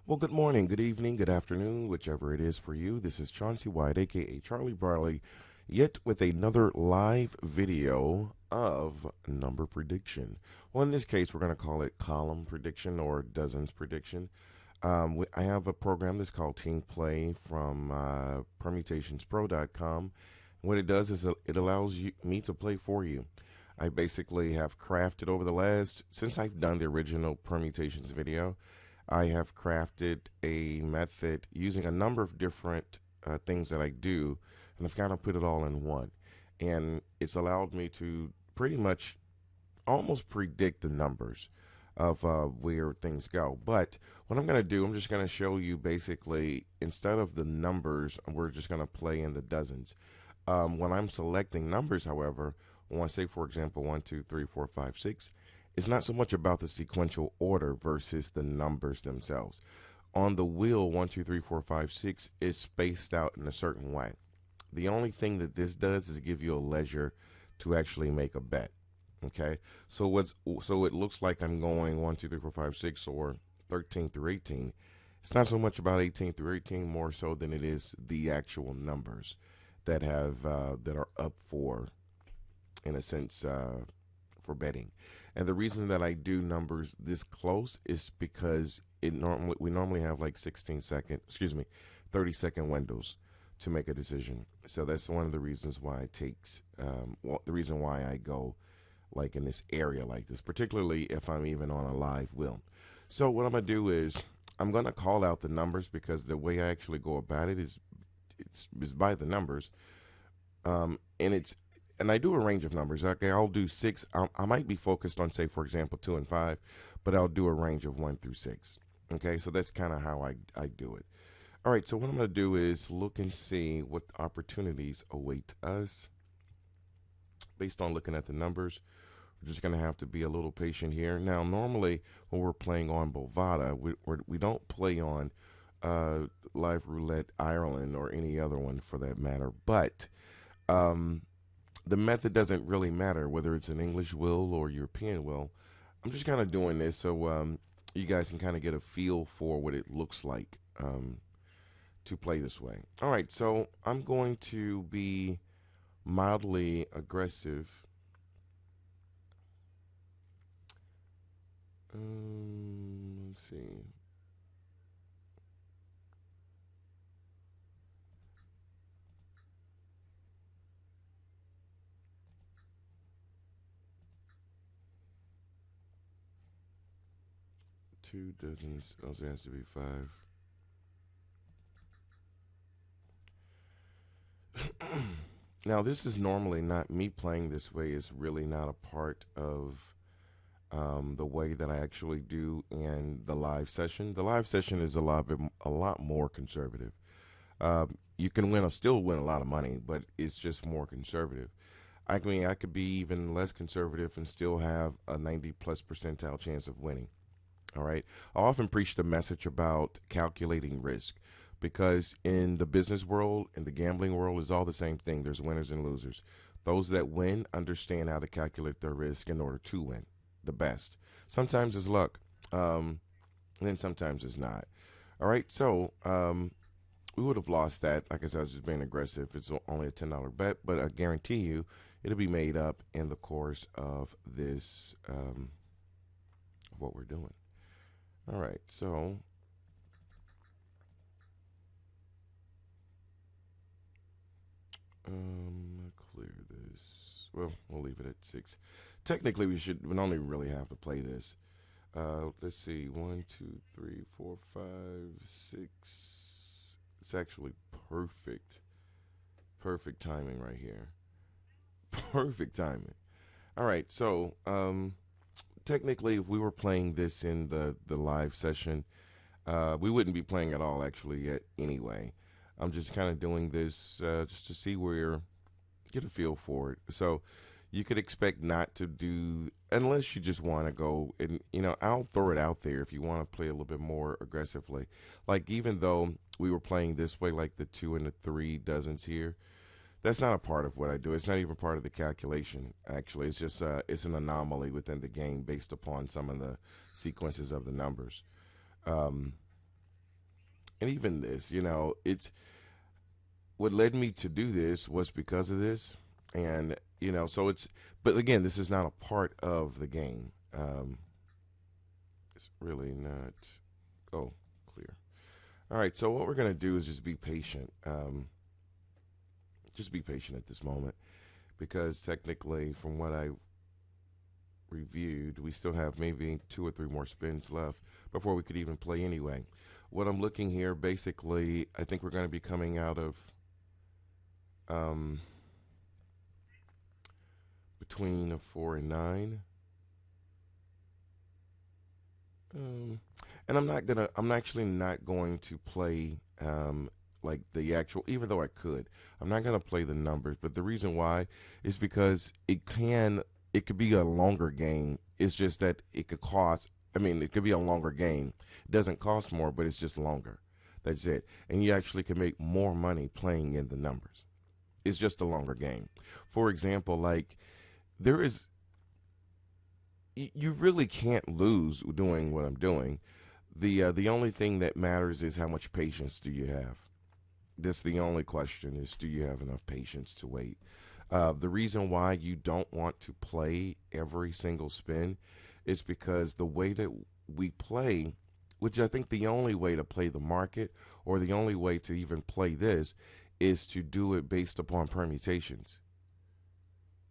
Well, good morning, good evening, good afternoon, whichever it is for you. This is Chauncey White, aka Charlie Barley, yet with another live video of number prediction. Well, in this case, we're going to call it column prediction or dozens prediction. I have a program that's called Team Play from permutationspro.com. What it does is it allows me to play for you. I basically have crafted over the last, since I've done the original permutations video, I have crafted a method using a number of different things that I do, and I've kind of put it all in one. And it's allowed me to pretty much almost predict the numbers of where things go. But what I'm going to do, I'm just going to show you basically, instead of the numbers, we're just going to play in the dozens. When I'm selecting numbers, however, when I say, for example, 1, 2, 3, 4, 5, 6, it's not so much about the sequential order versus the numbers themselves. On the wheel, 1, 2, 3, 4, 5, 6 is spaced out in a certain way. The only thing that this does is give you a leisure to actually make a bet. Okay, so it looks like I'm going 1, 2, 3, 4, 5, 6 or 13 through 18. It's not so much about 18 through 18, more so than it is the actual numbers that have that are up for, in a sense, for betting. And the reason that I do numbers this close is because we normally have like 16-second, 30-second windows to make a decision. So that's one of the reasons why it takes, the reason why I go like in this area like this, particularly if I'm even on a live wheel. So what I'm gonna do is I'm gonna call out the numbers because the way I actually go about it is it's by the numbers, and it's and I do a range of numbers. Okay, I'll do six. I might be focused on, say, for example, 2 and 5, but I'll do a range of 1 through 6. Okay, so that's kind of how I do it. All right, so what I'm going to do is look and see what opportunities await us based on looking at the numbers. We're just going to have to be a little patient here. Now, normally when we're playing on Bovada, we don't play on Live Roulette Ireland or any other one for that matter, but the method doesn't really matter whether it's an English will or European will. I'm just kind of doing this so you guys can kind of get a feel for what it looks like to play this way. All right, so I'm going to be mildly aggressive. Let's see. Two dozens. Also has to be 5. Now, this is normally not me playing this way. It's really not a part of the way that I actually do in the live session. The live session is a lot more conservative. You can still win a lot of money, but it's just more conservative. I mean, I could be even less conservative and still have a 90 plus percentile chance of winning. All right. I often preach the message about calculating risk because in the business world, in the gambling world, is all the same thing. There's winners and losers. Those that win understand how to calculate their risk in order to win the best. Sometimes it's luck, and then sometimes it's not. All right. So we would have lost that. Like I said, I was just being aggressive. It's only a $10 bet, but I guarantee you it'll be made up in the course of this, of what we're doing. All right, so clear this. Well, we'll leave it at 6. Technically, we only really have to play this. Let's see, 1, 2, 3, 4, 5, 6. It's actually perfect timing right here. Perfect timing. All right, so technically, if we were playing this in the live session, we wouldn't be playing at all actually yet anyway. I'm just kind of doing this just to see where, get a feel for it. So you could expect not to do, unless you just want to go, and I'll throw it out there if you want to play a little bit more aggressively. Like, even though we were playing this way, like the 2 and the 3 dozens here, that's not a part of what I do. It's not even part of the calculation. Actually, it's just it's an anomaly within the game based upon some of the sequences of the numbers. Um, and even this, it's what led me to do this was because of this, and so it's. But again, this is not a part of the game. It's really not. Oh, clear. All right. So what we're gonna do is just be patient. Just be patient at this moment, because technically, from what I reviewed, we still have maybe 2 or 3 more spins left before we could even play anyway. What I'm looking here, basically, I think we're going to be coming out of um, between a 4 and 9. And I'm actually not going to play like the actual, even though I could, I'm not going to play the numbers. But the reason why is because it could be a longer game. It's just that it could cost, I mean, it could be a longer game. It doesn't cost more, but it's just longer. That's it. And you actually can make more money playing in the numbers. It's just a longer game. For example, like there is, you really can't lose doing what I'm doing. The only thing that matters is how much patience do you have. That's the only question, is do you have enough patience to wait? The reason why you don't want to play every single spin is because the way that we play, which I think the only way to play the market, or the only way to even play this, is to do it based upon permutations.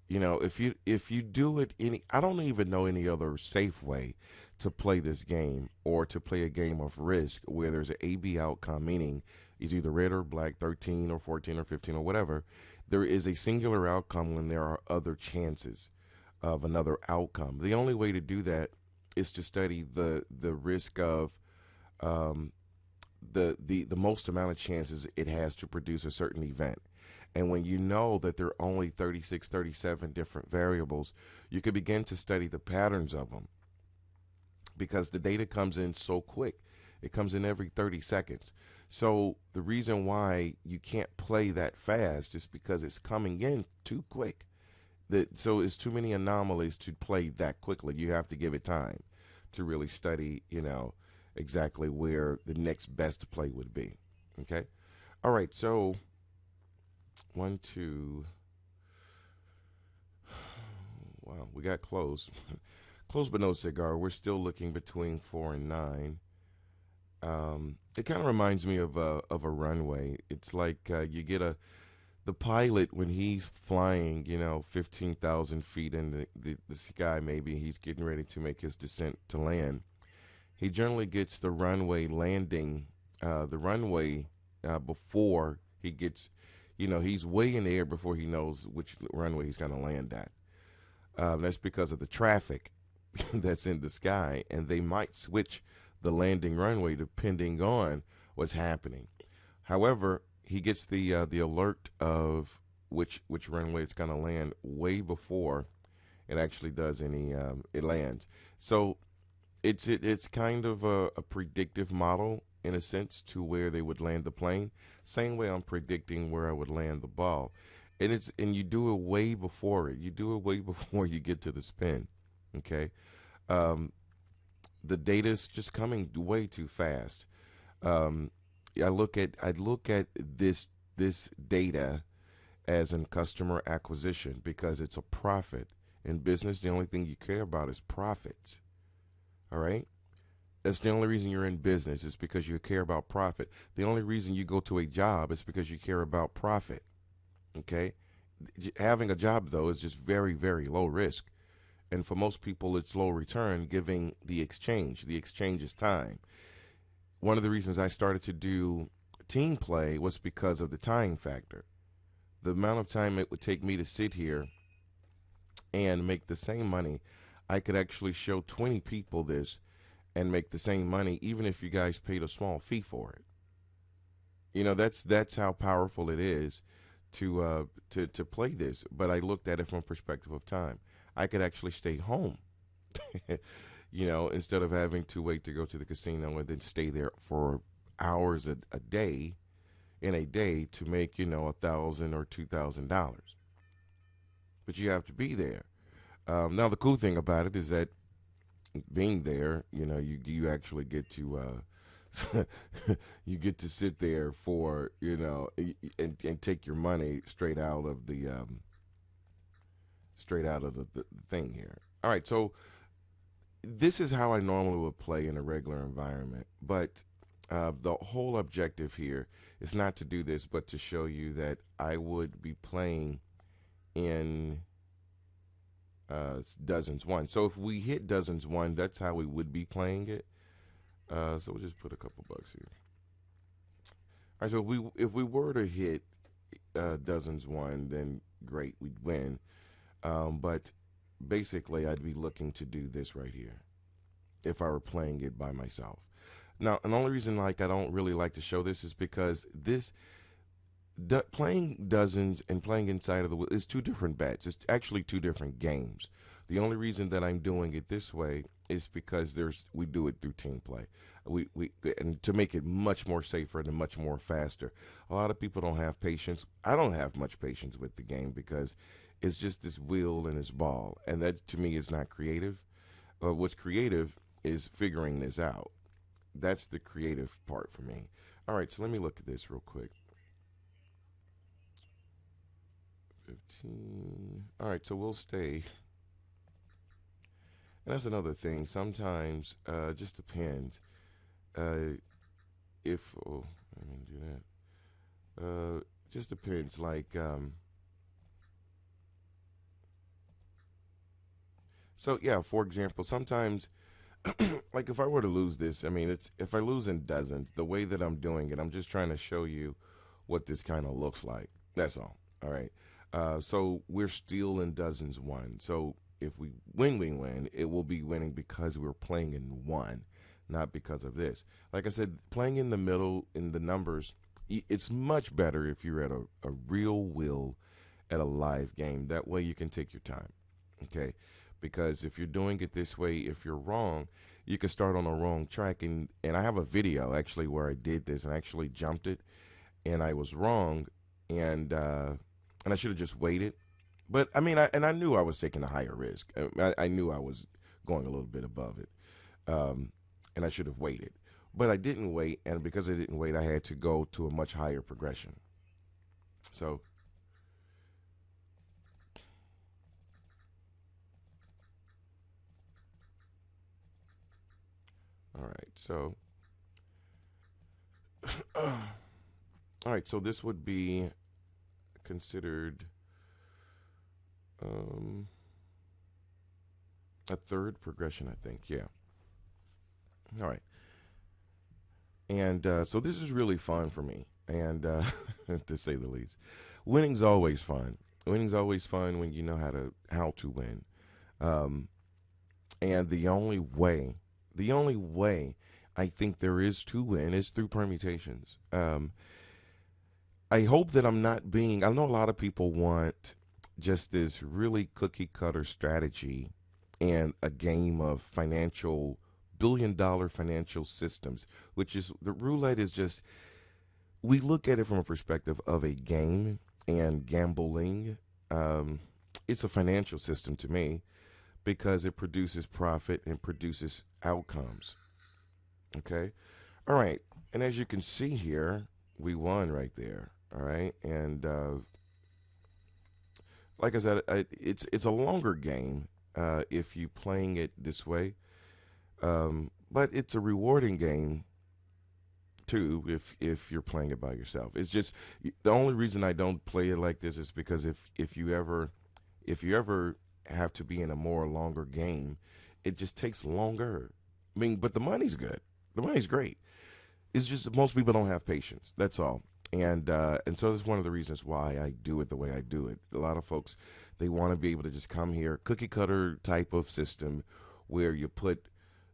If you do it I don't even know any other safe way to play this game, or to play a game of risk where there's an AB outcome, meaning it's either red or black, 13 or 14 or 15 or whatever. There is a singular outcome when there are other chances of another outcome. The only way to do that is to study the risk of um, the most amount of chances it has to produce a certain event. And when you know that there are only 36, 37 different variables, you can begin to study the patterns of them, because the data comes in so quick. It comes in every 30 seconds. So the reason why you can't play that fast is because it's coming in too quick. So it's too many anomalies to play that quickly. You have to give it time to really study, exactly where the next best play would be. Okay? All right, so 1, 2. Wow, we got close. Close but no cigar. We're still looking between 4 and 9. It kind of reminds me of a runway. It's like you get the pilot when he's flying, 15,000 feet in the sky. Maybe he's getting ready to make his descent to land. He generally gets the runway landing, before he gets, he's way in the air before he knows which runway he's going to land at. That's because of the traffic that's in the sky, and they might switch the landing runway depending on what's happening. However, he gets the alert of which runway it's going to land way before it actually does any it lands. So it's kind of a predictive model in a sense to where they would land the plane. Same way I'm predicting where I would land the ball. And you do it way before it. You do it way before you get to the spin. Okay. The data is just coming way too fast. I look at this data as in customer acquisition, because it's a profit. In business, the only thing you care about is profits. All right? That's the only reason you're in business, is because you care about profit. The only reason you go to a job is because you care about profit. Okay? Having a job, though, is just very, very low risk. And for most people, it's low return, giving the exchange. The exchange is time. One of the reasons I started to do team play was because of the time factor. The amount of time it would take me to sit here and make the same money, I could actually show 20 people this and make the same money, even if you guys paid a small fee for it. That's how powerful it is to play this. But I looked at it from a perspective of time. I could actually stay home, instead of having to wait to go to the casino and then stay there for hours a day, in a day, to make, $1,000 or $2,000. But you have to be there. Now, the cool thing about it is that being there, you actually get to You get to sit there for and take your money straight out of the thing here. All right, so this is how I normally would play in a regular environment, but the whole objective here is not to do this, but to show you that I would be playing in dozens one. So if we hit dozens one, that's how we would be playing it. So we'll just put a couple bucks here. All right, so if we were to hit dozens one, then great, we'd win. But basically, I'd be looking to do this right here if I were playing it by myself. Now, and the only reason I don't really like to show this is because playing dozens and playing inside of the wheel is two different bets. It's actually two different games. The only reason that I'm doing it this way is because we do it through team play. We and to make it much more safer and much more faster. A lot of people don't have patience. I don't have much patience with the game because it's just this wheel and this ball, and that to me is not creative. What's creative is figuring this out. That's the creative part for me. All right, so let me look at this real quick. 15. All right, so we'll stay. And that's another thing. Sometimes just depends. If I mean do that. Just depends. So yeah, for example, sometimes like if I were to lose this, I mean it's if I lose in dozens, the way that I'm doing it, I'm just trying to show you what this kind of looks like. That's all. All right. So we're still in dozens one. So if we win, it will be winning because we're playing in one, not because of this. Like I said, playing in the middle in the numbers, it's much better if you're at a real wheel at a live game. That way you can take your time. Okay. Because if you're doing it this way, if you're wrong, you can start on a wrong track. And I have a video actually where I did this and I actually jumped it and I was wrong and I should have just waited. But I mean, I knew I was taking a higher risk. I knew I was going a little bit above it, and I should have waited. But I didn't wait, and because I didn't wait, I had to go to a much higher progression. So, all right. So, all right. So this would be considered a third progression, I think. Yeah. All right. And so this is really fun for me, and to say the least, winning's always fun. Winning's always fun when you know how to win. Um, and the only way I think there is to win is through permutations. I hope that I'm not being. I know a lot of people want just this really cookie cutter strategy and a game of billion-dollar financial systems, which is the roulette is just, we look at it from a perspective of a game and gambling. It's a financial system to me because it produces profit and produces outcomes. Okay. All right. And as you can see here, we won right there. All right. And like I said, it's a longer game if you playing it this way. But it's a rewarding game too if you're playing it by yourself. It's just the only reason I don't play it like this is because if you ever have to be in a more longer game, it just takes longer. I mean, but the money's good. The money's great. It's just that most people don't have patience. That's all. And so that's one of the reasons why I do it the way I do it. A lot of folks, they want to be able to just come here, cookie cutter type of system, where you put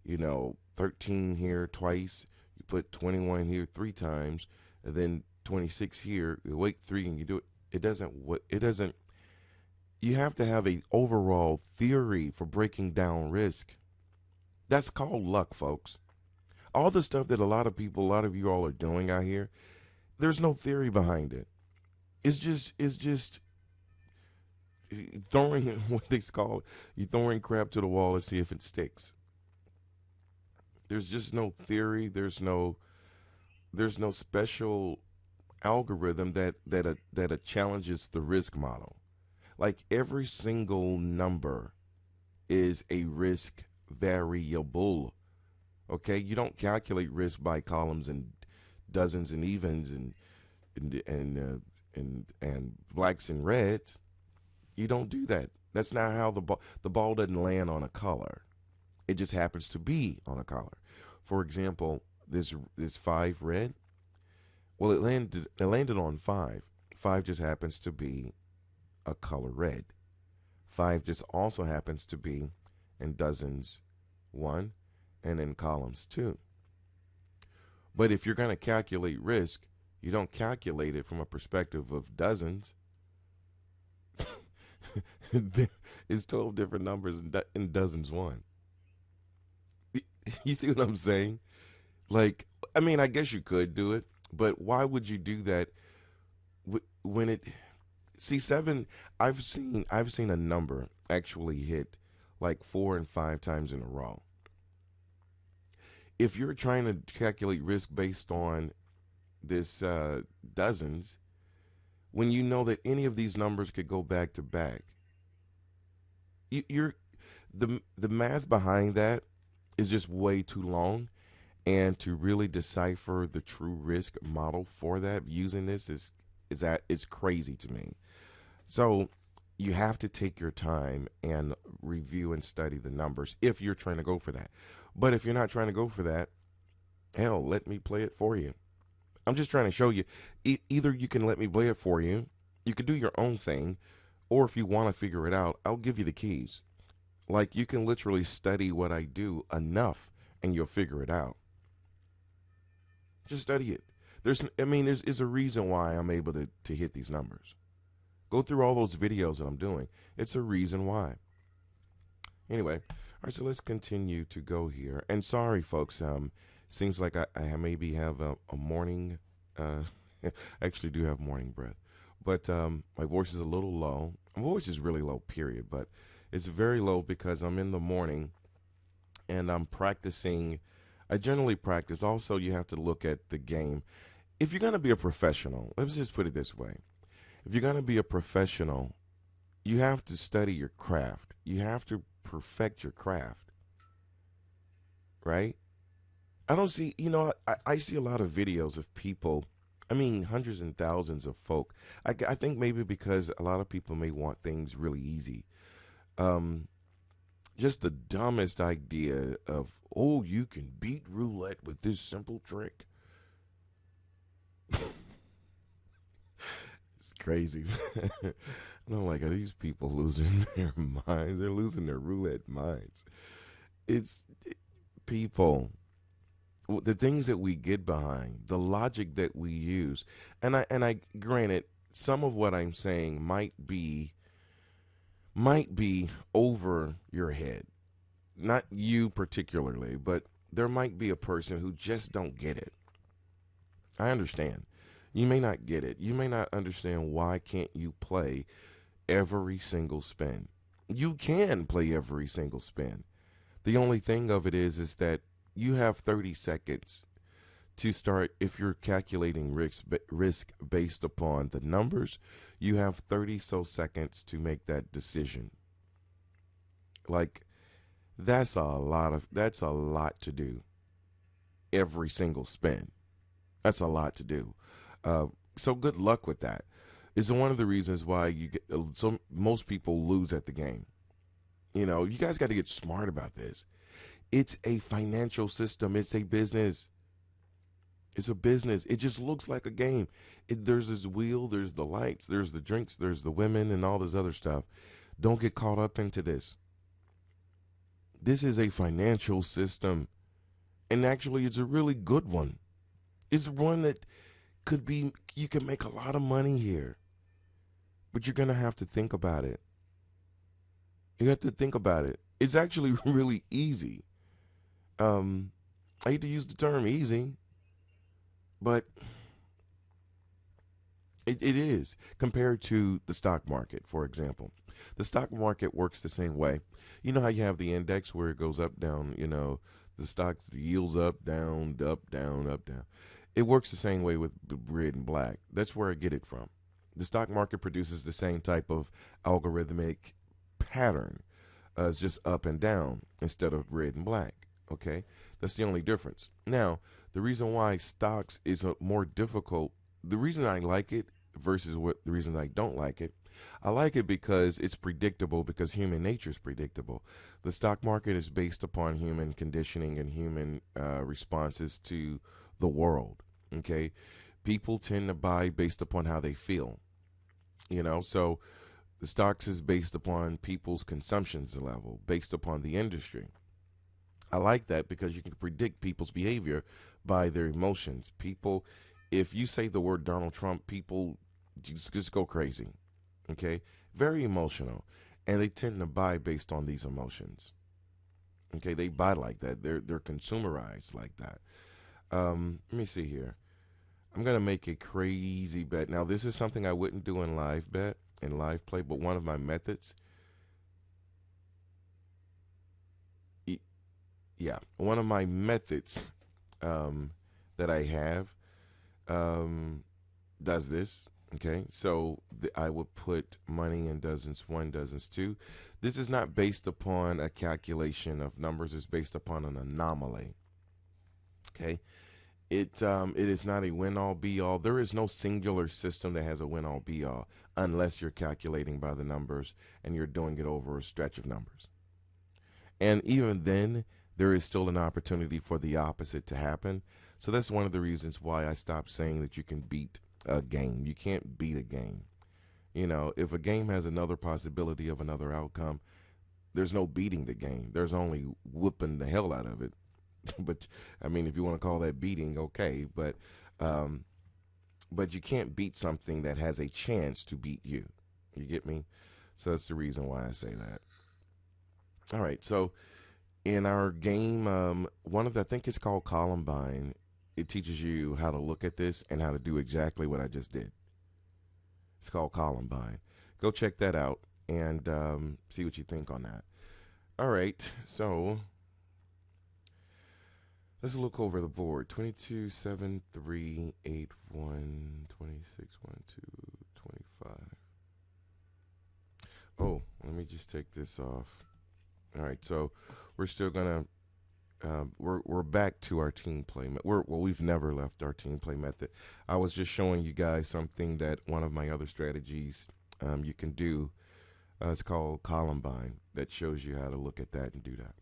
13 here twice, you put 21 here three times, and then 26 here. You wait three and you do it. It doesn't. It doesn't. You have to have a overall theory for breaking down risk. That's called luck, folks. All the stuff that a lot of you all are doing out here, there's no theory behind it. It's just throwing what they call you throwing crap to the wall and see if it sticks. There's just no theory. There's no there's no special algorithm that challenges the risk model. Like every single number is a risk variable. Okay, you don't calculate risk by columns and dozens and evens and blacks and reds. You don't do that. That's not how the ball doesn't land on a color. It just happens to be on a color. For example, this five red. Well, it landed on five. Five just happens to be a color red. Five just also happens to be in dozens one and in columns two. But if you're going to calculate risk, you don't calculate it from a perspective of dozens. It's 12 different numbers in dozens one. You see what I'm saying? Like, I mean, I guess you could do it, but why would you do that when it? See, seven. I've seen a number actually hit like 4 and 5 times in a row. If you're trying to calculate risk based on this dozens, when you know that any of these numbers could go back to back, you're the math behind that is just way too long. And to really decipher the true risk model for that using this is that it's crazy to me. So you have to take your time and review and study the numbers if you're trying to go for that. But if you're not trying to go for that, hell, let me play it for you. I'm just trying to show you. Either you can let me play it for you, you can do your own thing, or if you want to figure it out, I'll give you the keys. Like you can literally study what I do enough and you'll figure it out. Just study it. There's a reason why I'm able to hit these numbers. Go through all those videos that I'm doing. It's a reason why. Anyway, all right, so let's continue to go here. And sorry, folks, seems like I maybe have a morning, I actually do have morning breath. But my voice is a little low. My voice is really low, period. But it's very low because I'm in the morning and I'm practicing. I generally practice. Also, you have to look at the game. If you're going to be a professional, let's just put it this way. If you're going to be a professional, you have to study your craft. You have to perfect your craft, right? I don't see, I see a lot of videos of people, hundreds and thousands of folk. I think maybe because a lot of people may want things really easy. Just the dumbest idea of, oh, you can beat roulette with this simple trick. It's crazy. And I'm like, are these people losing their minds? They're losing their roulette minds. It's people, the things that we get behind, the logic that we use. And I granted, some of what I'm saying might be over your head. Not you particularly, but there might be a person who just don't get it. I understand. You may not get it. You may not understand why can't you play every single spin. You can play every single spin. The only thing of it is that you have 30 seconds to start. If you're calculating risk based upon the numbers, you have 30 so seconds to make that decision. Like, that's a lot to do every single spin. That's a lot to do. So good luck with that. It's one of the reasons why most people lose at the game. You guys got to get smart about this. It's a financial system. It's a business. It's a business. It just looks like a game. There's this wheel, there's the lights, there's the drinks, there's the women, and all this other stuff. Don't get caught up into this. This is a financial system. And actually, it's a really good one. It's one that you can make a lot of money here. But you're going to have to think about it. You have to think about it. It's actually really easy. I hate to use the term easy, but it is compared to the stock market, for example. The stock market works the same way. You know how you have the index where it goes up, down, The stocks yields up, down, up, down, up, down. It works the same way with red and black. That's where I get it from. The stock market produces the same type of algorithmic pattern. It's just up and down instead of red and black. Okay, that's the only difference. Now, the reason why stocks is a more difficult, the reason I like it versus what the reason I don't like it, I like it because it's predictable because human nature is predictable. The stock market is based upon human conditioning and human responses to the world. Okay, people tend to buy based upon how they feel. So the stocks is based upon people's consumptions level, based upon the industry. I like that because you can predict people's behavior by their emotions. People, if you say the word Donald Trump, people just go crazy. Okay, very emotional, and they tend to buy based on these emotions. Okay, they buy like that. They're consumerized like that. Let me see here. I'm gonna make a crazy bet. Now, this is something I wouldn't do in live bet in live play, but one of my methods. Yeah, one of my methods that I have does this. Okay, so I would put money in dozens one, dozens two. This is not based upon a calculation of numbers. It's based upon an anomaly. Okay, it is not a win all be all. There is no singular system that has a win all be all unless you're calculating by the numbers and you're doing it over a stretch of numbers. And even then, there is still an opportunity for the opposite to happen. So that's one of the reasons why I stopped saying that you can beat a game. You can't beat a game. If a game has another possibility of another outcome, there's no beating the game. There's only whooping the hell out of it. But I mean, if you want to call that beating, okay. But you can't beat something that has a chance to beat you. You get me? So that's the reason why I say that. All right. So in our game, I think it's called Columbine. It teaches you how to look at this and how to do exactly what I just did. It's called Columbine. Go check that out and see what you think on that. All right, so let's look over the board. 22, 7, 3, 8, 1, 26, 1, 2, 25. Oh, let me just take this off. All right, so we're still gonna we're back to our team play. We've never left our team play method. I was just showing you guys something that one of my other strategies you can do. It's called Columbine. That shows you how to look at that and do that.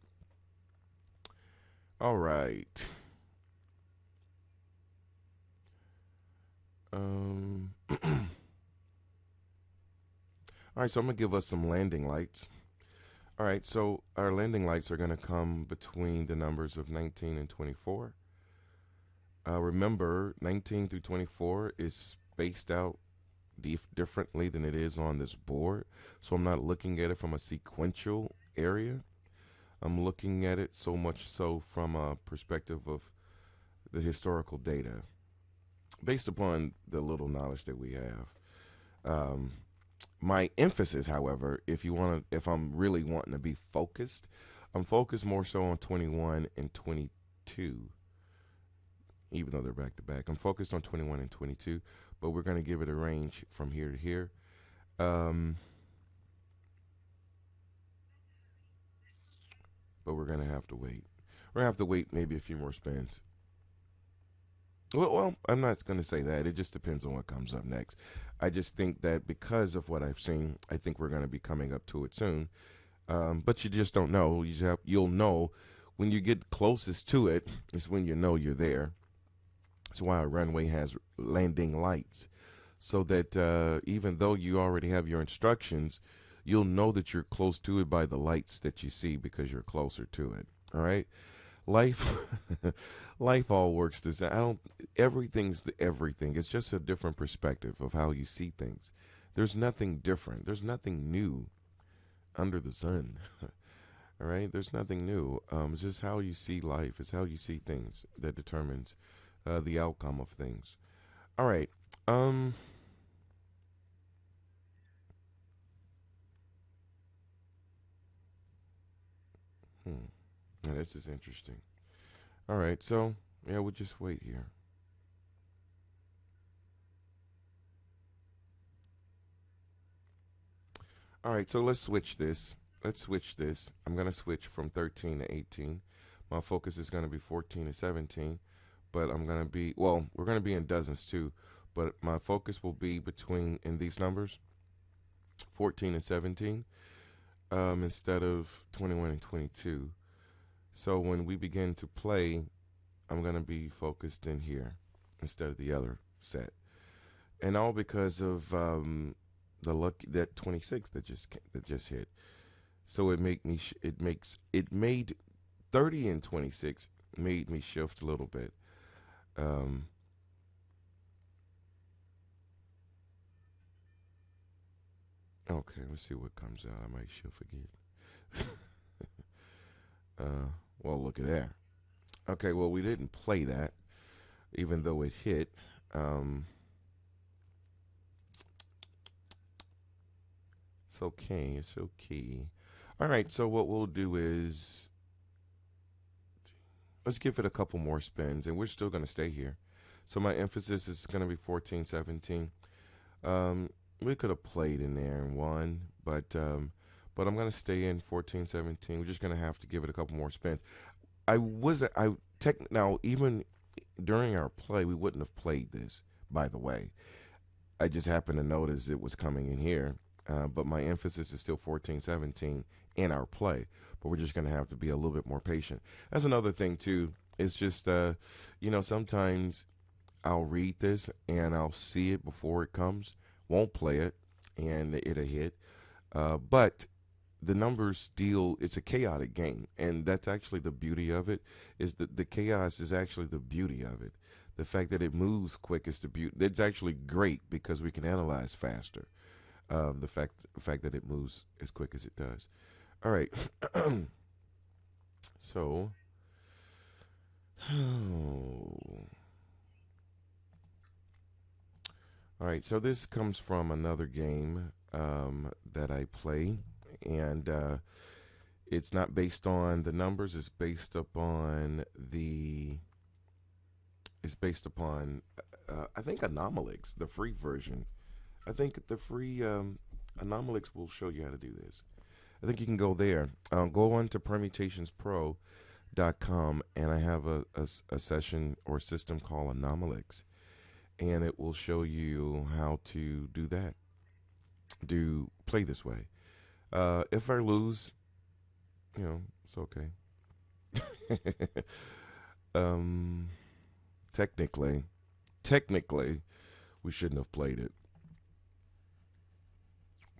All right. All right. So I'm gonna give us some landing lights. All right, so our landing lights are going to come between the numbers of 19 and 24. Remember, 19 through 24 is spaced out differently than it is on this board. So I'm not looking at it from a sequential area. I'm looking at it so much so from a perspective of the historical data, based upon the little knowledge that we have. My emphasis, however, if I'm really wanting to be focused, I'm focused more so on 21 and 22, even though they're back to back. I'm focused on 21 and 22, but we're going to give it a range from here to here. But we're going to have to wait. We're going to have to wait maybe a few more spins. Well, I'm not going to say that. It just depends on what comes up next. I just think that because of what I've seen, I think we're going to be coming up to it soon. But you just don't know. You'll know when you get closest to it. Is when you know you're there. That's why a runway has landing lights, so that even though you already have your instructions, you'll know that you're close to it by the lights that you see because you're closer to it. All right. Life life all works the same. Everything's everything. It's just a different perspective of how you see things. There's nothing different. There's nothing new under the sun. All right? There's nothing new. It's just how you see life. It's how you see things that determines the outcome of things. All right. Now, this is interesting. All right, so yeah, we'll just wait here. All right, so let's switch this. Let's switch this. I'm going to switch from 13 to 18. My focus is going to be 14 to 17, but I'm going to be, well, we're going to be in dozens too, but my focus will be between, in these numbers, 14 and 17, instead of 21 and 22. So when we begin to play, I'm going to be focused in here instead of the other set. And all because of the luck, that 26 that just hit. So it made 30 and 26 made me shift a little bit. Um, okay, let's see what comes out. I might shift again. Well, look at that. Okay, well, we didn't play that, even though it hit. It's okay. It's okay. All right, so what we'll do is let's give it a couple more spins, and we're still going to stay here. So my emphasis is going to be 14, 17. We could have played in there and won, but I'm going to stay in 14, 17. We're just going to have to give it a couple more spins. Now, even during our play, we wouldn't have played this, by the way. I just happened to notice it was coming in here. But my emphasis is still 14, 17 in our play. But we're just going to have to be a little bit more patient. That's another thing, too. It's just, sometimes I'll read this and I'll see it before it comes, won't play it, and it'll hit. But the numbers still, it's a chaotic game. And that's actually the beauty of it, is that the chaos is actually the beauty of it. The fact that it moves quick is the beauty. It's actually great because we can analyze faster. The fact that it moves as quick as it does. All right. So, all right. So this comes from another game that I play, and it's not based on the numbers. It's based upon the. It's based upon, I think, Anomalix, the free version. I think the free Anomalix will show you how to do this. I think you can go there. Go on to permutationspro.com, and I have a session or system called Anomalix, and it will show you how to do that. Play this way. If I lose, it's okay. um, technically, we shouldn't have played it.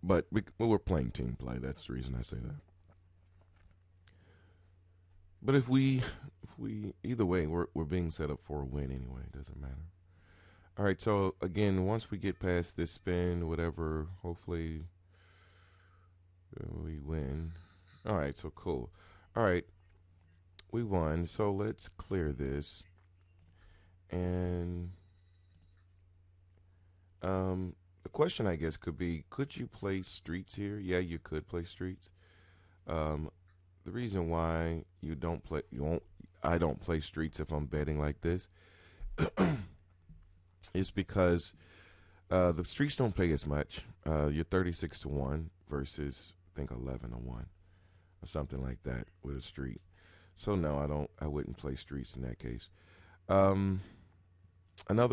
But we're playing team play. That's the reason I say that. But either way, we're being set up for a win anyway. It doesn't matter. All right. So again, once we get past this spin, whatever, hopefully we win. All right. So cool. All right. We won. So let's clear this. And the question, I guess, could be: could you play streets here? Yeah, you could play streets. The reason why I don't play streets if I'm betting like this, is because the streets don't pay as much. You're 36 to 1 versus, I think, 11 to 1 or something like that with a street. So no, I don't. I wouldn't play streets in that case. Another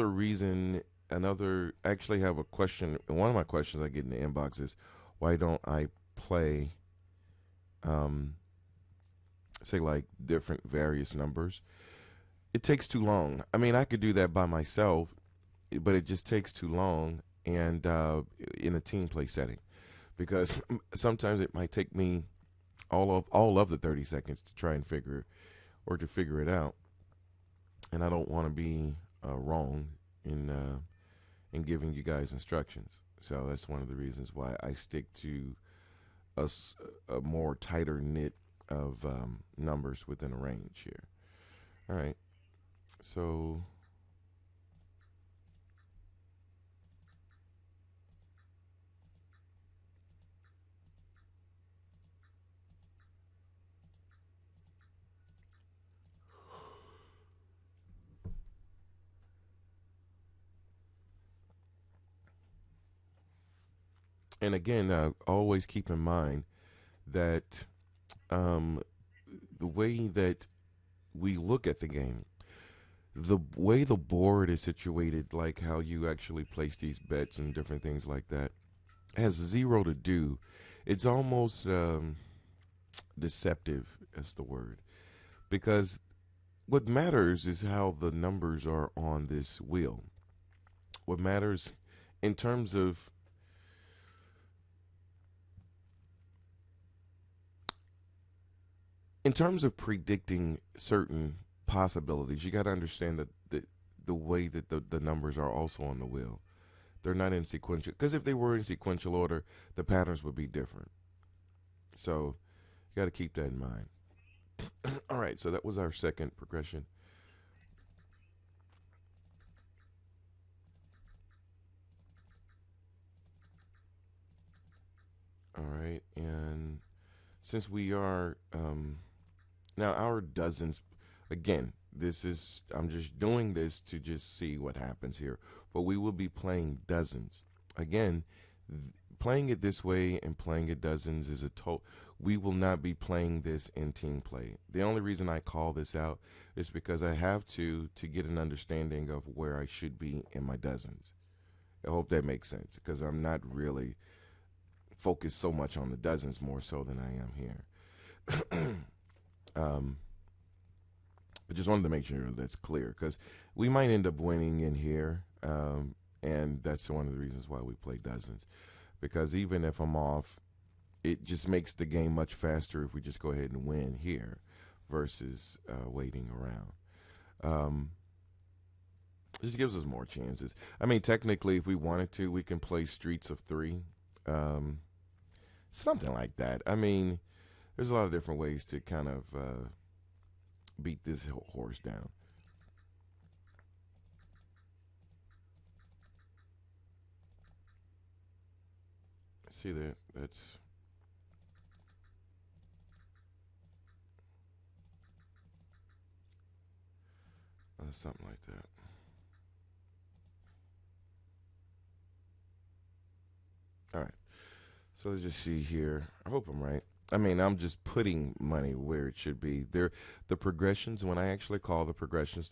reason. Actually, have a question. One of my questions I get in the inbox is, why don't I play, say, like different various numbers? It takes too long. I mean, I could do that by myself, but it just takes too long, and in a team play setting, because sometimes it might take me all of the 30 seconds to try and figure it out, and I don't want to be wrong in giving you guys instructions. So that's one of the reasons why I stick to a more tighter knit of numbers within a range here. All right. So And again, always keep in mind that um, the way that we look at the game, the way the board is situated, like how you actually place these bets and different things like that, has zero to do. It's almost deceptive, is the word, because what matters is how the numbers are on this wheel. What matters in terms of predicting certain possibilities, you got to understand that the way that the numbers are also on the wheel. They're not in sequential, because if they were in sequential order, the patterns would be different. So you got to keep that in mind. All right, so that was our second progression. All right, and since we are now our dozens, again, this is, I'm just doing this to just see what happens here, but we will be playing dozens. Again, playing it this way and playing it dozens is a total. We will not be playing this in team play. The only reason I call this out is because I have to get an understanding of where I should be in my dozens. I hope that makes sense, because I'm not really focused so much on the dozens more so than I am here. um, I just wanted to make sure that's clear, because we might end up winning in here, and that's one of the reasons why we play dozens. Because even if I'm off, it just makes the game much faster if we just go ahead and win here versus waiting around. Um, this gives us more chances. I mean, technically, if we wanted to, we can play Streets of Three, um, something like that. I mean, there's a lot of different ways to kind of beat this horse down. See that? That's something like that. All right. So let's just see here. I hope I'm right. I mean, I'm just putting money where it should be. There, the progressions. When I actually call the progressions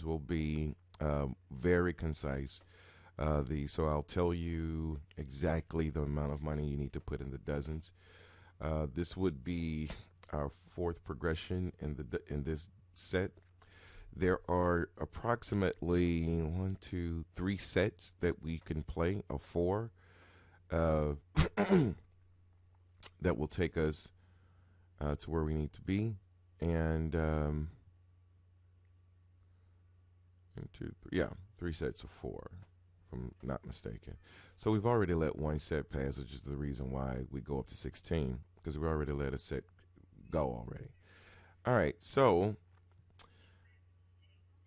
will be very concise. The So I'll tell you exactly the amount of money you need to put in the dozens. This would be our fourth progression in this set. There are approximately one, two, three sets that we can play of four. Uh, that will take us to where we need to be. And two, three, yeah, three sets of four, if I'm not mistaken. So we've already let one set pass, which is the reason why we go up to 16, because we already let a set go already. All right, so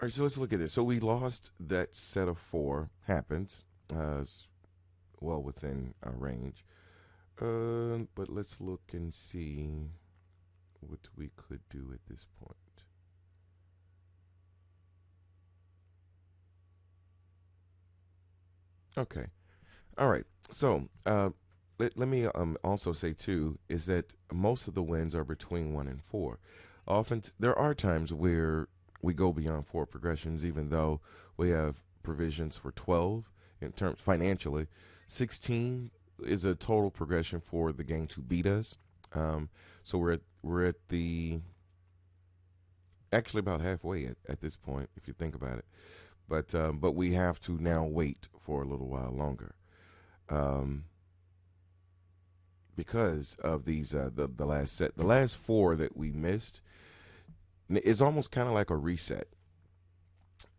let's look at this. So we lost that set of four. Happens. Well within our range. But let's look and see what we could do at this point. Okay. All right. So let me also say too is that most of the wins are between one and four. Often there are times where we go beyond four progressions, even though we have provisions for 12 in terms financially. 16 is a total progression for the game to beat us. So we're at the actually about halfway at this point, if you think about it. But we have to now wait for a little while longer. Um, because of these the last set, the last four that we missed is almost kind of like a reset.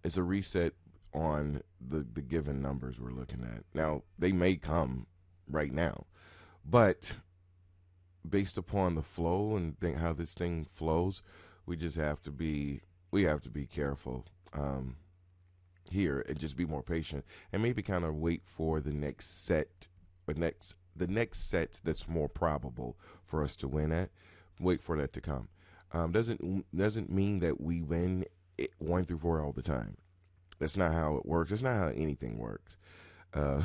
It's a reset on the given numbers we're looking at. Now they may come right now, but based upon the flow and how this thing flows, we just have to be we have to be careful here and just be more patient and maybe kind of wait for the next set, but the next set that's more probable for us to win at. Wait for that to come. Doesn't mean that we win one through four all the time. That's not how it works. That's not how anything works. Uh,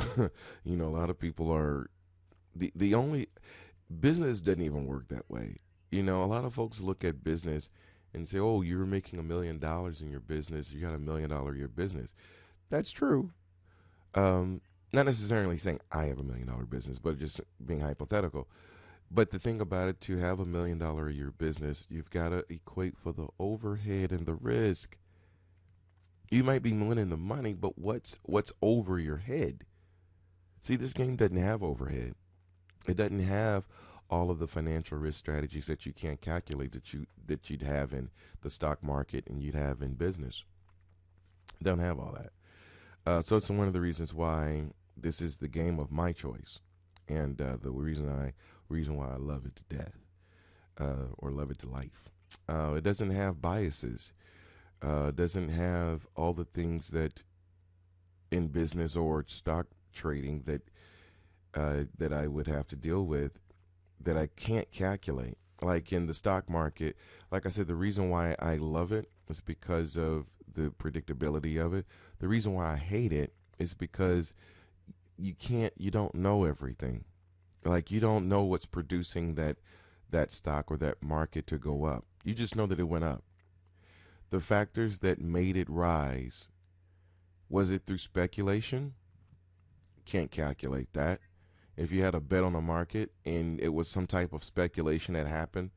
a lot of people are. The only business doesn't even work that way. You know, a lot of folks look at business and say, "Oh, you're making $1 million in your business. You got $1 million in your business." That's true. Not necessarily saying I have $1 million business, but just being hypothetical. But the thing about it, to have $1 million a year business, you've got to equate for the overhead and the risk. You might be winning the money, but what's over your head? See, this game doesn't have overhead. It doesn't have all of the financial risk strategies that you can't calculate that you'd have in the stock market and you'd have in business. It don't have all that. So it's one of the reasons why this is the game of my choice, and the reason why I love it to death, or love it to life. It doesn't have biases. Doesn't have all the things that in business or stock trading that I would have to deal with that I can't calculate. Like in the stock market, like I said, the reason why I love it is because of the predictability of it. The reason why I hate it is because you don't know everything. Like you don't know what's producing that stock or that market to go up. You just know that it went up. The factors that made it rise, was it through speculation? Can't calculate that. If you had a bet on the market and it was some type of speculation that happened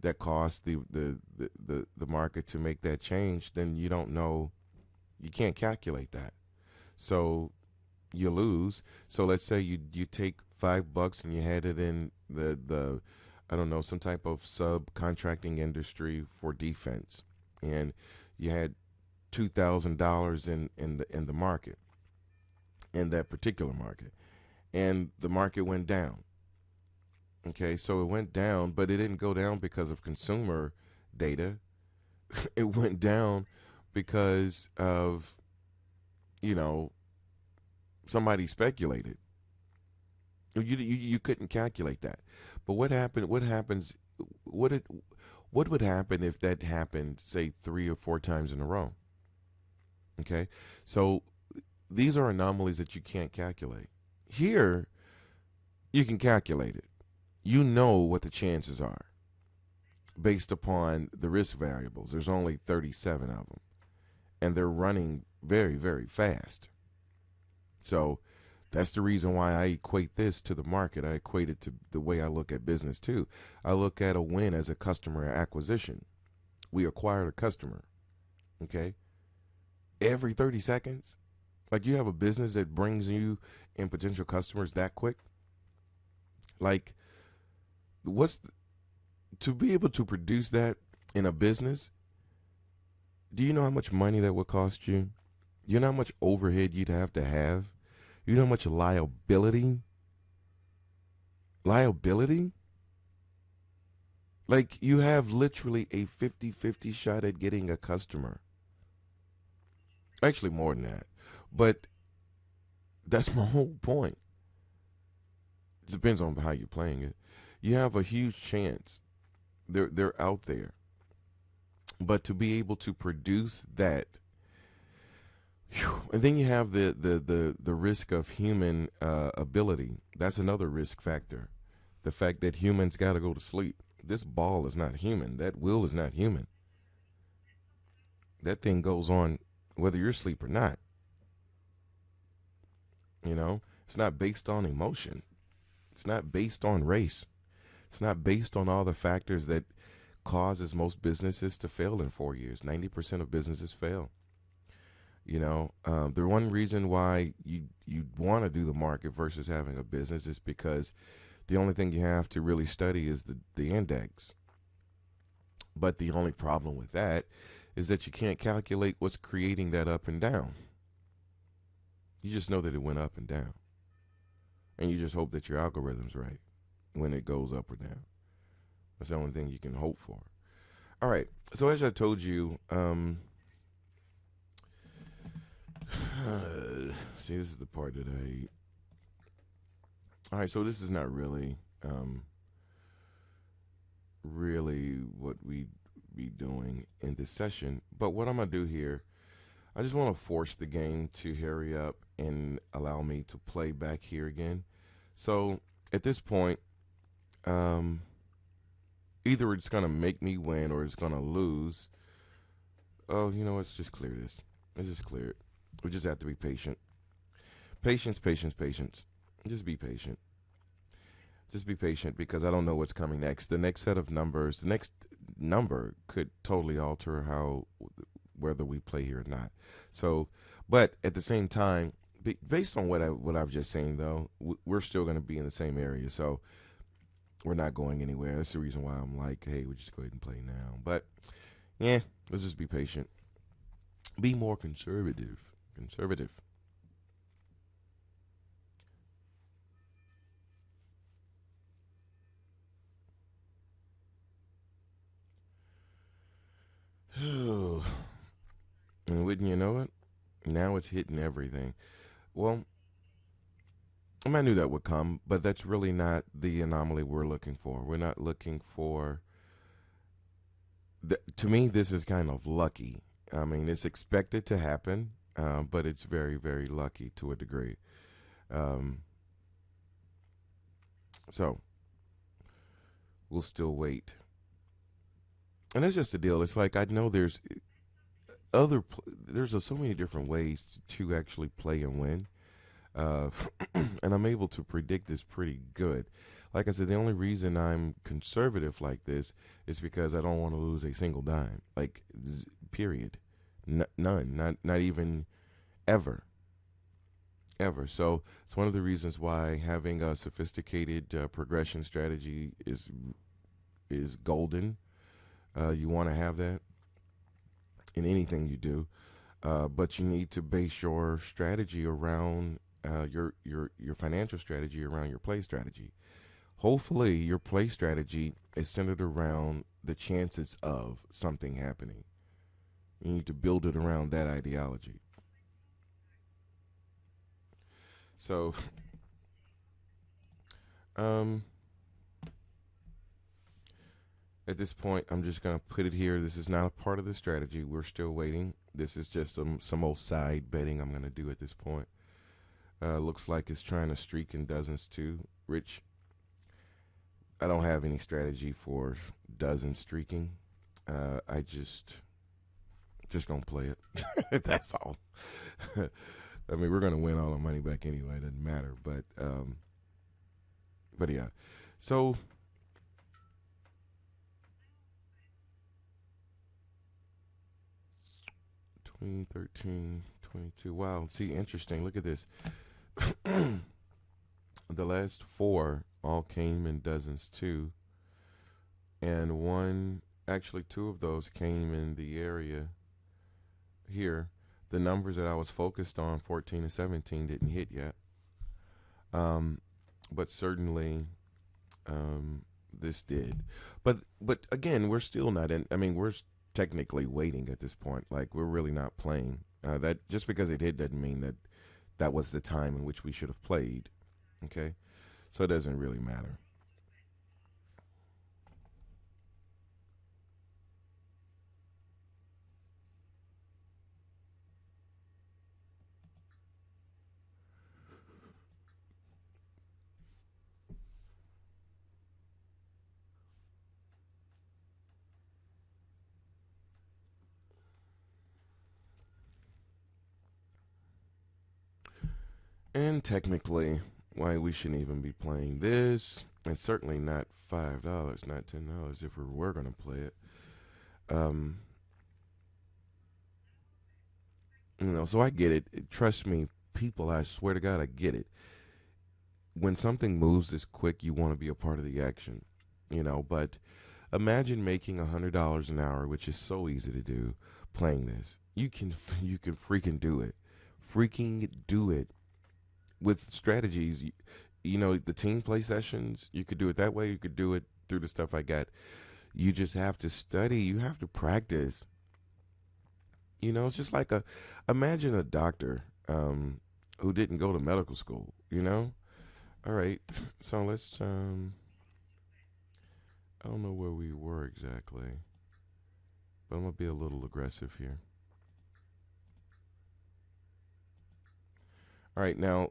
that caused the market to make that change, then you don't know. You can't calculate that. So you lose. So let's say you take $5 and you had it in the I don't know, some type of subcontracting industry for defense, and you had $2,000 in the market, in that particular market, and the market went down. Okay, so it went down, but it didn't go down because of consumer data. It went down because of, you know, somebody speculated. You couldn't calculate that. But what happened? What happens? What would happen if that happened, say, 3 or 4 times in a row? Okay, so these are anomalies that you can't calculate. Here, you can calculate it. You know what the chances are based upon the risk variables. There's only 37 of them, and they're running very, very fast. So that's the reason why I equate this to the market. I equate it to the way I look at business too. I look at a win as a customer acquisition. We acquired a customer, okay? Every 30 seconds. Like, you have a business that brings you in potential customers that quick. Like, to be able to produce that in a business, do you know how much money that would cost you? You know how much overhead you'd have to have? You know how much liability? Liability? Like, you have literally a 50-50 shot at getting a customer. Actually, more than that. But that's my whole point. It depends on how you're playing it. You have a huge chance. They're out there. But to be able to produce that, and then you have the risk of human ability. That's another risk factor. The fact that humans got to go to sleep. This ball is not human. That will is not human. That thing goes on whether you're asleep or not. You know, it's not based on emotion. It's not based on race. It's not based on all the factors that causes most businesses to fail in 4 years. 90% of businesses fail. You know, the one reason why you want to do the market versus having a business is because the only thing you have to really study is the index. But the only problem with that is that you can't calculate what's creating that up and down. You just know that it went up and down. And you just hope that your algorithm's right when it goes up or down. That's the only thing you can hope for. All right. So as I told you, see, this is the part that all right, so this is not really, really what we be doing in this session. But what I'm going to do here, I just want to force the game to hurry up and allow me to play back here again. So at this point, um, either it's gonna make me win or it's gonna lose. Oh, let's just clear this. Let's just clear it. We just have to be patient. Patience, patience, patience. Just be patient. Just be patient because I don't know what's coming next. The next set of numbers, the next number could totally alter how whether we play here or not. So, but at the same time, based on what I've just seen though, we're still going to be in the same area. So we're not going anywhere. That's the reason why I'm like, hey, we just go ahead and play now. But yeah, let's just be patient. Be more conservative. Conservative. And wouldn't you know it? Now it's hitting everything. Well, I knew that would come, but that's really not the anomaly we're looking for. We're not looking for. To me, this is kind of lucky. I mean, it's expected to happen, but it's very, very lucky to a degree. Um, so we'll still wait. And that's just the deal. It's like I know there's so many different ways to actually play and win. uh, and I'm able to predict this pretty good. Like I said, the only reason I'm conservative like this is because I don't want to lose a single dime. Like, period, none, not even ever, ever. So it's one of the reasons why having a sophisticated progression strategy is golden. You want to have that in anything you do, but you need to base your strategy around your financial strategy around your play strategy. Hopefully, your play strategy is centered around the chances of something happening. You need to build it around that ideology. So, um, at this point, I'm just gonna put it here. This is not a part of the strategy. We're still waiting. This is just some old side betting I'm gonna do at this point. Looks like it's trying to streak in dozens too. Rich, I don't have any strategy for dozen streaking. I just gonna play it. That's all. I mean, we're gonna win all our money back anyway. It doesn't matter. But yeah. So 2013, 22. Wow. See, interesting. Look at this. The last four all came in dozens too, and actually two of those came in the area here. The numbers that I was focused on, 14 and 17, didn't hit yet. Um, but certainly, this did. But again, we're still not in. I mean, we're technically waiting at this point. Like, we're really not playing. That just because it hit doesn't mean that that was the time in which we should have played. Okay, so it doesn't really matter. And technically, why we shouldn't even be playing this, and certainly not $5, not $10 if we were gonna play it. Um, so I get it. Trust me, people. I swear to God, I get it. When something moves this quick, you want to be a part of the action. But imagine making $100 an hour, which is so easy to do. Playing this, you can freaking do it. Freaking do it with strategies. The team play sessions. You could do it that way. You could do it through the stuff I got. You just have to study. You have to practice. It's just like imagine a doctor who didn't go to medical school. All right. So let's I don't know where we were exactly, but I'm gonna be a little aggressive here. All right, now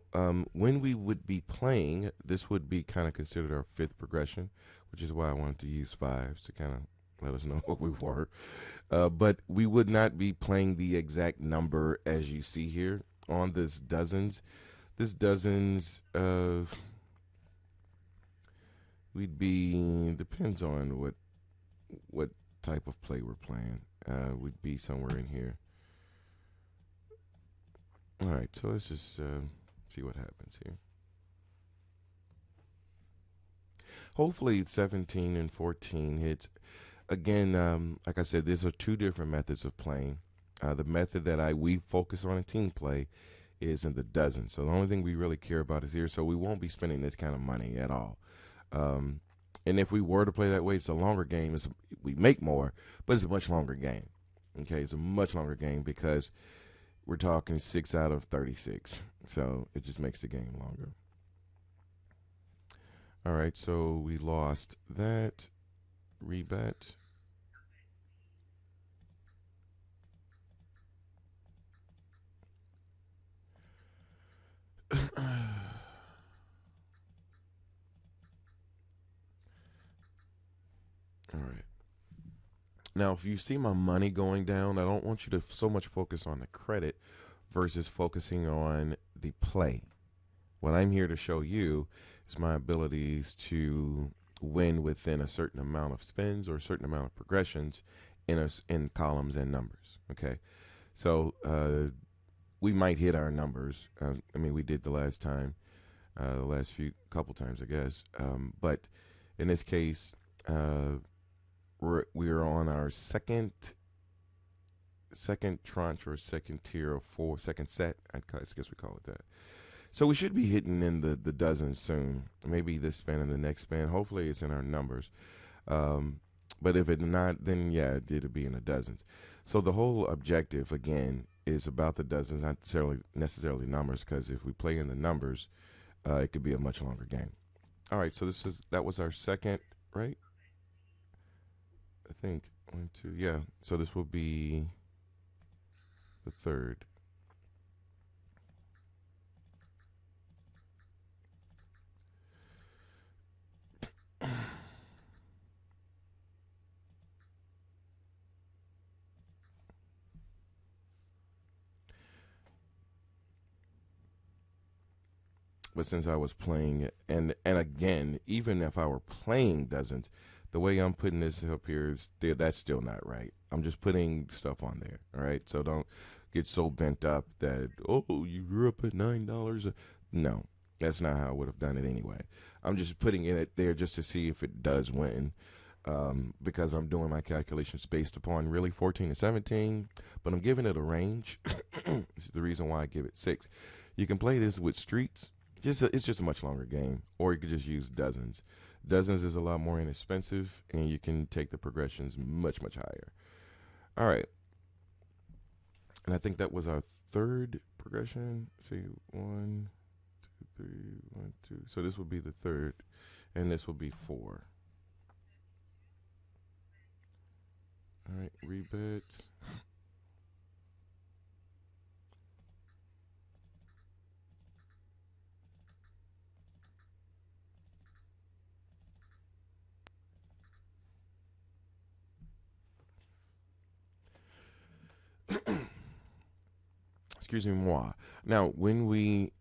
when we would be playing, this would be kind of considered our fifth progression, which is why I wanted to use fives to kind of let us know what we were. But we would not be playing the exact number as you see here on this dozens. This dozens, we'd be depends on what type of play we're playing. We'd be somewhere in here. All right, so let's just see what happens here. Hopefully, 17 and 14 hits. Again, like I said, these are two different methods of playing. The method that we focus on in team play is in the dozen. So the only thing we really care about is here. So we won't be spending this kind of money at all. And if we were to play that way, it's a longer game. We make more, but it's a much longer game. Okay, it's a much longer game because we're talking 6 out of 36. So it just makes the game longer. All right, so we lost that. Rebet. All right. Now, if you see my money going down, I don't want you to so much focus on the credit versus focusing on the play. What I'm here to show you is my abilities to win within a certain amount of spins or a certain amount of progressions in columns and numbers. Okay, so we might hit our numbers. I mean, we did the last time, the last few couple times, I guess. But in this case, we're on our second tranche or second tier of four, second set. I guess we call it that. So we should be hitting in the dozens soon. Maybe this span and the next span. Hopefully it's in our numbers. But if it's not, then yeah, it'll be in the dozens. So the whole objective again is about the dozens, not necessarily numbers, because if we play in the numbers, it could be a much longer game. All right, so that was our second, right? I think 1, 2, yeah. So this will be the third. But since I was playing, and again, even if I were playing dozens, the way I'm putting this up here is that's still not right. I'm just putting stuff on there. All right, so don't get so bent up that you grew up at $9. No, that's not how I would have done it anyway. I'm just putting it there just to see if it does win. Because I'm doing my calculations based upon really 14 to 17, but I'm giving it a range. This is the reason why I give it 6. You can play this with streets. It's just a much longer game, or you could just use dozens. Dozens is a lot more inexpensive, and you can take the progressions much, much higher. All right. And I think that was our third progression. See, 1, 2, 3, 1, 2. So this will be the third, and this will be 4. All right, rebets. Excuse me, moi. Now,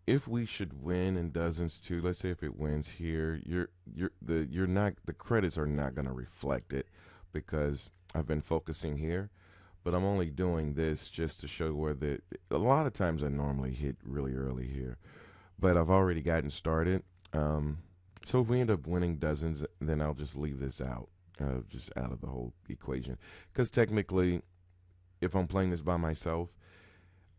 if we should win in dozens too, let's say if it wins here, you're not, the credits are not going to reflect it because I've been focusing here, but I'm only doing this just to show where a lot of times I normally hit really early here, but I've already gotten started. So if we end up winning dozens, then I'll just leave this out, just out of the whole equation, because technically, if I'm playing this by myself,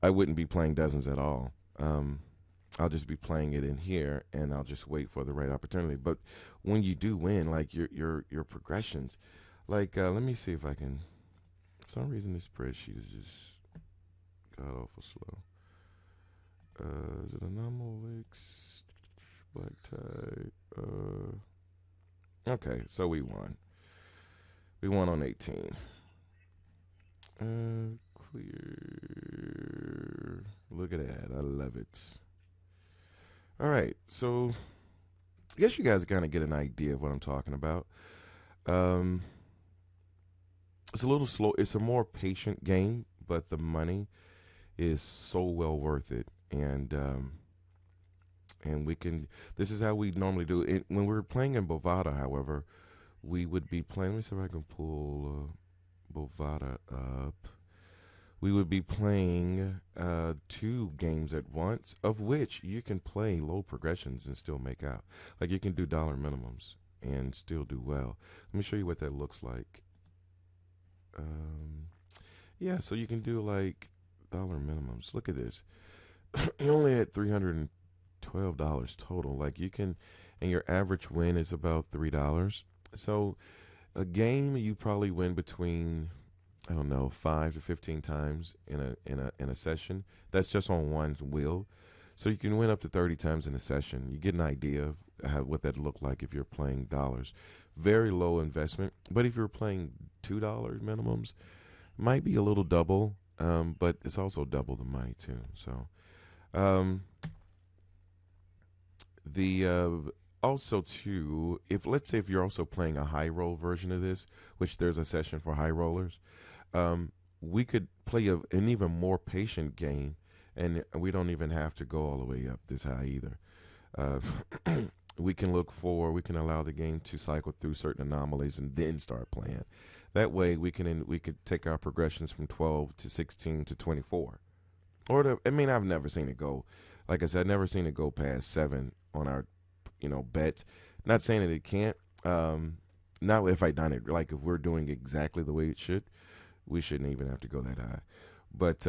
I wouldn't be playing dozens at all. I'll just be playing it in here, and I'll just wait for the right opportunity. But when you do win, like your progressions, like let me see if I can. For some reason, this spreadsheet is just god awful slow. Is it anomalics? Black tie. Okay, so we won. We won on 18. Clear. Look at that. I love it. All right, so I guess you guys kind of get an idea of what I'm talking about. Um, it's a little slow. It's a more patient game, but the money is so well worth it. And we can. This is how we normally do it. When we were playing in Bovada, however, we would be playing. Let me see if I can pull Bovada up. We would be playing two games at once, of which you can play low progressions and still make out. Like you can do dollar minimums and still do well. Let me show you what that looks like. Yeah, so you can do like dollar minimums. Look at this. You only had $312 total. Like you can, and your average win is about $3. So a game you probably win between, I don't know, 5 to 15 times in a session. That's just on one wheel. So you can win up to 30 times in a session. You get an idea of what that look like if you're playing dollars. Very low investment, but if you're playing $2 minimums, might be a little double, but it's also double the money too. So the also too, if let's say if you're also playing a high roll version of this, which there's a session for high rollers, we could play an even more patient game, and we don't even have to go all the way up this high either. We can allow the game to cycle through certain anomalies and then start playing. That way, we could take our progressions from 12 to 16 to 24. I've never seen it go. Like I said, I've never seen it go past 7 on our, bets. Not saying that it can't. Not if I done it. Like if we're doing exactly the way it should, we shouldn't even have to go that high. But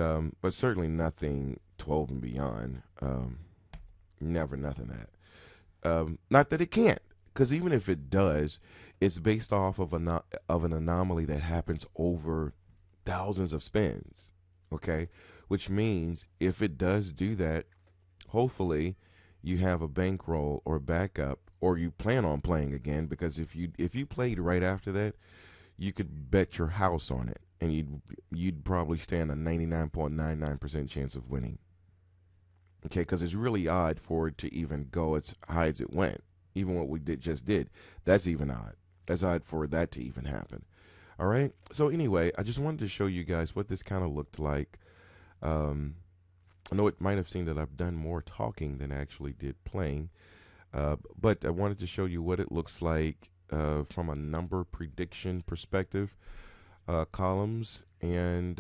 certainly nothing 12 and beyond. Never nothing that. Not that it can't, because even if it does, it's based off of an anomaly that happens over thousands of spins. Okay, which means if it does do that, hopefully you have a bankroll or backup, or you plan on playing again. Because if you played right after that, you could bet your house on it, and you'd probably stand a 99.99% chance of winning. Okay, because it's really odd for it to even go as high as it went. Even what we just did, that's even odd. That's odd for that to even happen. All right. So anyway, I just wanted to show you guys what this kind of looked like. I know it might have seemed that I've done more talking than I actually did playing, but I wanted to show you what it looks like from a number prediction perspective, columns, and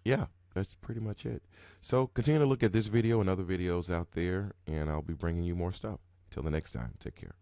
yeah. That's pretty much it. So continue to look at this video and other videos out there, and I'll be bringing you more stuff. Till the next time, take care.